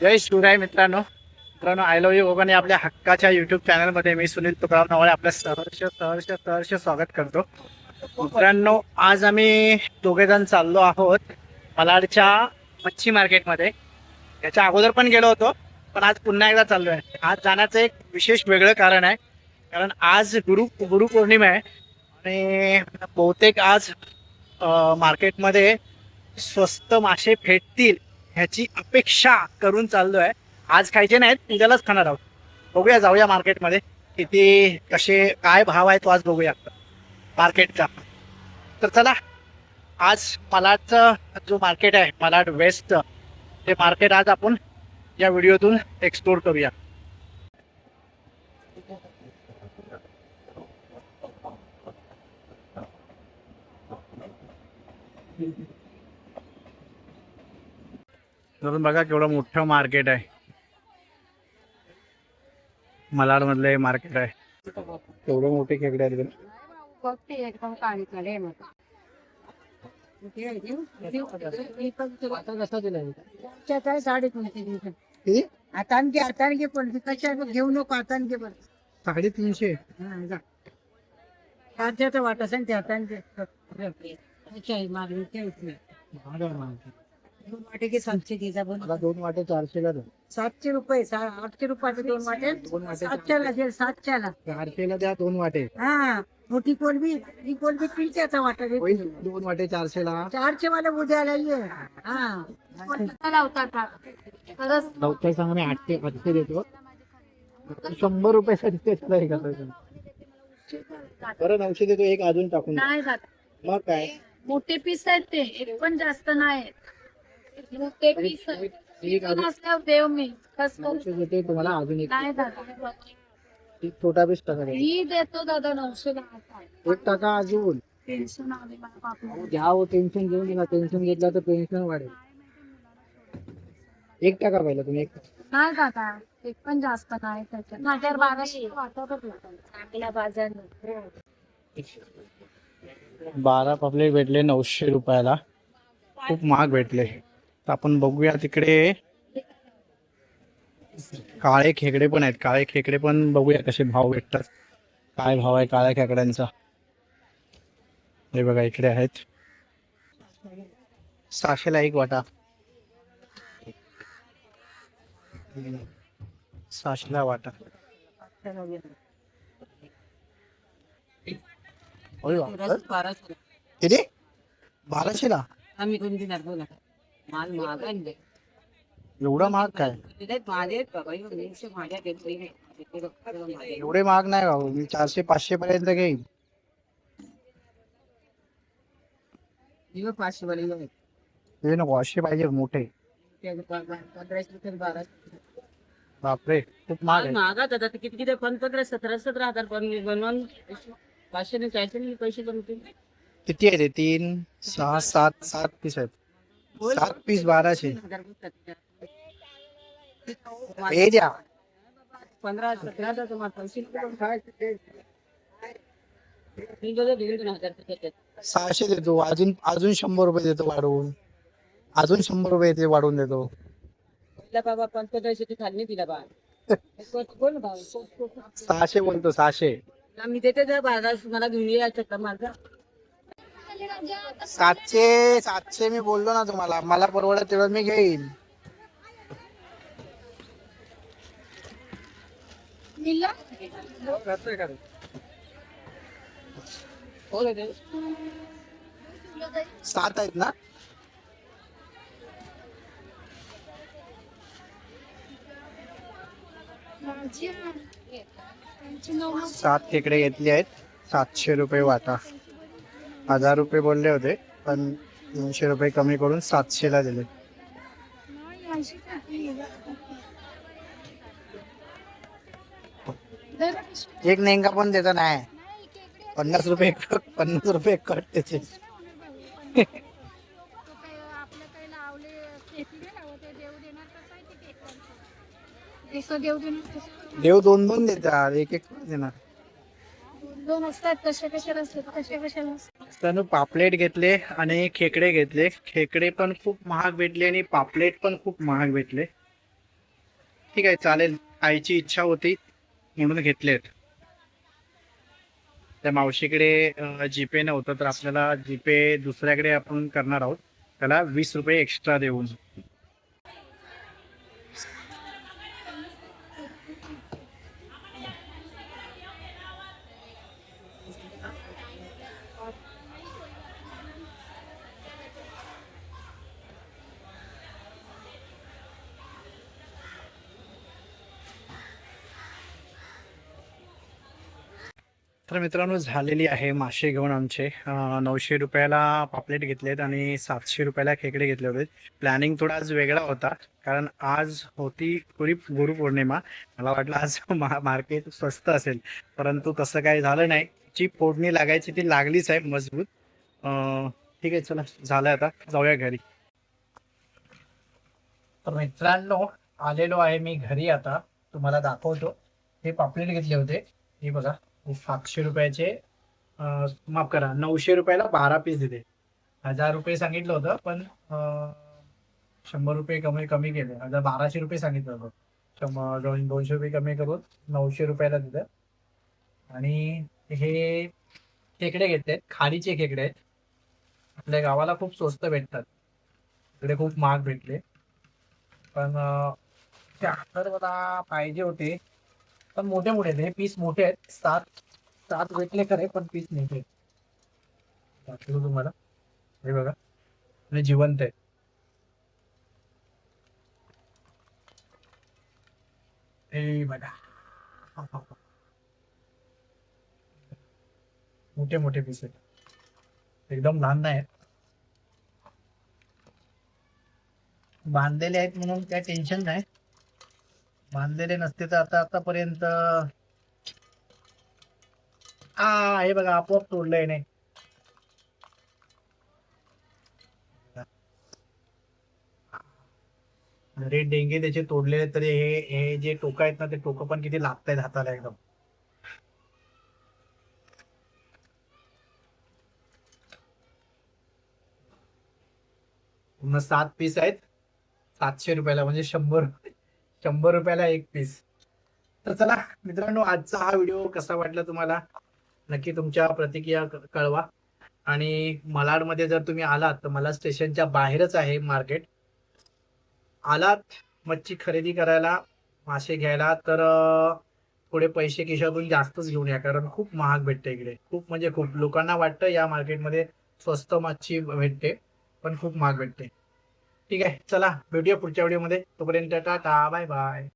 जय शिवराय मित्रांनो I love you Konkani आपल्या हक्काच्या युट्यूब चॅनलमध्ये मी सुनील तुकाराम नावाळे आपल्या सहर्ष स्वागत करतो. मित्रांनो, आज आम्ही दोघे जण चाललो आहोत मलाडच्या मच्छी मार्केटमध्ये. याच्या अगोदर पण गेलो होतो, पण आज पुन्हा एकदा चाललो आहे. आज जाण्याचं एक विशेष वेगळं कारण आहे, कारण आज गुरुपौर्णिमा आहे आणि बहुतेक आज मार्केटमध्ये स्वस्त मासे भेटतील ह्याची अपेक्षा करून चाललोय. आज खायचे नाहीत, उद्यालाच खाणार आहोत. बघूया, जाऊया मार्केटमध्ये. किती कसे काय भाव आहे तो आज बघूया मार्केटचा. तर चला, आज मालाडचं जो मार्केट आहे, मालाड वेस्ट, ते मार्केट आज आपण या व्हिडिओतून एक्सप्लोर करूया. तर बघा केवढं मोठं मार्केट आहे. मलाड मधले मार्केट आहे. केवढे मोठे खेकडे आहेत. आता पण कशा घेऊ नको आता 350. वाटा सांगते आता दोन वाटे की 700 घ्यायचा बोल. 2 वाटे 400 ला. 700 रुपये 800 रुपयाचे 2 वाटे. 700 ला 700 ला 400 ला द्या 2 वाटे. हा. मोठी कोलबी ही कोलबी 300चा वाटा दे. 2 वाटे 400 ला. 400 वाला उद्याला ये. हा लवकर सांगा, मी 800 देतो. 100 रुपयासाठी त्याला हे करतो. बरं 900 देतो, एक अजून टाकून. मग काय मोठे पीस आहेत ते, एक पण जास्त नाही. मोठे पीस देव मी तुम्हाला अजून एक नाही दादा, छोटा पीस टाका. मी देतो दादा 900 ला. एक टाका अजून. टेन्शन आले मला बापरे. घ्या हो, टेन्शन घेऊन गेला. टेन्शन घेतला तर टेन्शन वाढेल. एक टाका पहिला तुम्ही. एक नाही दादा, एक पण जास्त नाही त्याच्यात. 1200 वाटत चांगला बाजार. 12 पापलेट भेटले 900 रुपयाला. खूप महाग भेटले. तर आपण बघूया, तिकडे काळे खेकडे पण आहेत. काळे खेकडे पण बघूया कसे भाव भेटतात. काय भाव आहे काळ्या खेकड्यांचा. हे बघा इकडे आहेत. 600 ला एक वाटा. 600 ला वाटा. किती? 1200 ला. आम्ही कोण देणार बोला. माल महाग आहे. एवढा महाग काय? एवढे महाग नाही भाऊ. मी 400-500 पर्यंत घेईन. 500 वाले हे नको, 800 पाहिजे मोठे. 15 बापरे, खूप महाग आहे. महागात आता किती किती 15-17 पण बनवून 500 ने 400 पैसे बनवते. किती आहे ते? 3, 6, 7 पीस आहेत. 7 पीस 1200. हे द्या 15-17 600 देतो. अजून 100 रुपये देतो वाढवून. अजून 100 रुपये ते वाढवून देतो. बाबा 1500 खाली दिला बा. कोण भाव 600 बोलतो. 600. मी देते जर बाजार मला घेऊन यायचं माझा. 700 मी बोललो ना तुम्हाला. मला परवडत तेवढं मी घेईन. सात आहेत ना? 7 खेकडे घेतले आहेत. 700 रुपये वाटा. 1000 रुपये बोलले होते, पण 200 रुपये कमी करून 700 ला दिले. एक नेंगा पण देता नाही. 50 रुपये कट त्याचे. देव 2 देतात, एक देणार. दोन असतात. कशा कशाला असतात, कशा कशाला असतात. त्यानं पापलेट घेतले आणि खेकडे घेतले. खेकडे पण खूप महाग भेटले आणि पापलेट पण खूप महाग भेटले. ठीक आहे चालेल, आईची इच्छा होती म्हणून घेतलेत. त्या मावशीकडे जीपे नव्हतं तर आपल्याला जीपे दुसऱ्याकडे आपण करणार आहोत, त्याला 20 रुपये एक्स्ट्रा देऊन. तर मित्रांनो झालेली आहे मासे घेऊन आमचे. 900 रुपयाला पापलेट घेतलेत आणि 700 रुपयाला खेकडे घेतले होते. प्लॅनिंग थोडा आज वेगळा होता, कारण आज होती गुरुपौर्णिमा. मला वाटलं आज मार्केट स्वस्त असेल, परंतु तसं काही झालं नाही. जी फोडणी लागायची ती लागलीच आहे मजबूत. ठीक आहे, चला झालं, आता जाऊया घरी. तर मित्रांनो आलेलो आहे मी घरी. आता तुम्हाला दाखवतो. हे पापलेट घेतले होते, हे बघा. 700 रुपयाचे, माफ करा, 900 रुपयाला 12 पीस दिले. 1000 रुपये सांगितलं होतं, पण 100 रुपये कमी कमी केले. 1200 रुपये सांगितलं होतं, 200 रुपये कमी करून 900 रुपयाला दिलं. आणि हे खेकडे घेतलेत, खाडीचे खेकडे आहेत. आपल्या गावाला खूप स्वस्त भेटतात, इकडे खूप महाग भेटले. पण त्या तर मला पाहिजे होते, पण मोठे मोठे आहेत. हे पीस मोठे आहेत. सात सात भेटले खरे, पण पीस मोठे आहेत. दाखवतो तुम्हाला, हे बघा, आणि जिवंत आहे. हे बघा, मोठे मोठे पीस आहेत, एकदम लहान नाही आहेत. बांधलेले आहेत म्हणून काय टेन्शन नाही. बांधलेले नसते तर आतापर्यंत हे बघा, आपोआप तोडलंय नाही. जरी डेंगे त्याचे तोडलेले तरी हे हे जे टोका आहेत ना, ते टोकं पण किती लागतायत हाताला एकदम. पूर्ण 7 पीस आहेत. 700 रुपयाला, म्हणजे 100 रुपयाला एक पीस. तर चला मित्रांनो, आजचा हा व्हिडिओ कसा वाटला तुम्हाला, नक्की तुमच्या प्रतिक्रिया कळवा. आणि malaडमध्ये जर तुम्ही आलात तर मला स्टेशनच्या बाहेरच आहे मार्केट. आलात मच्छी खरेदी करायला, मासे घ्यायला, तर थोडे पैसे खिशातून जास्तच घेऊन या, कारण खूप महाग भेटते इकडे. खूप म्हणजे खूप. लोकांना वाटतं या मार्केटमध्ये स्वस्त मच्छी भेटते, पण खूप महाग भेटते. ठीक आहे, चला भेटूया पुढच्या व्हिडिओमध्ये. तोपर्यंत टाटा, बाय बाय.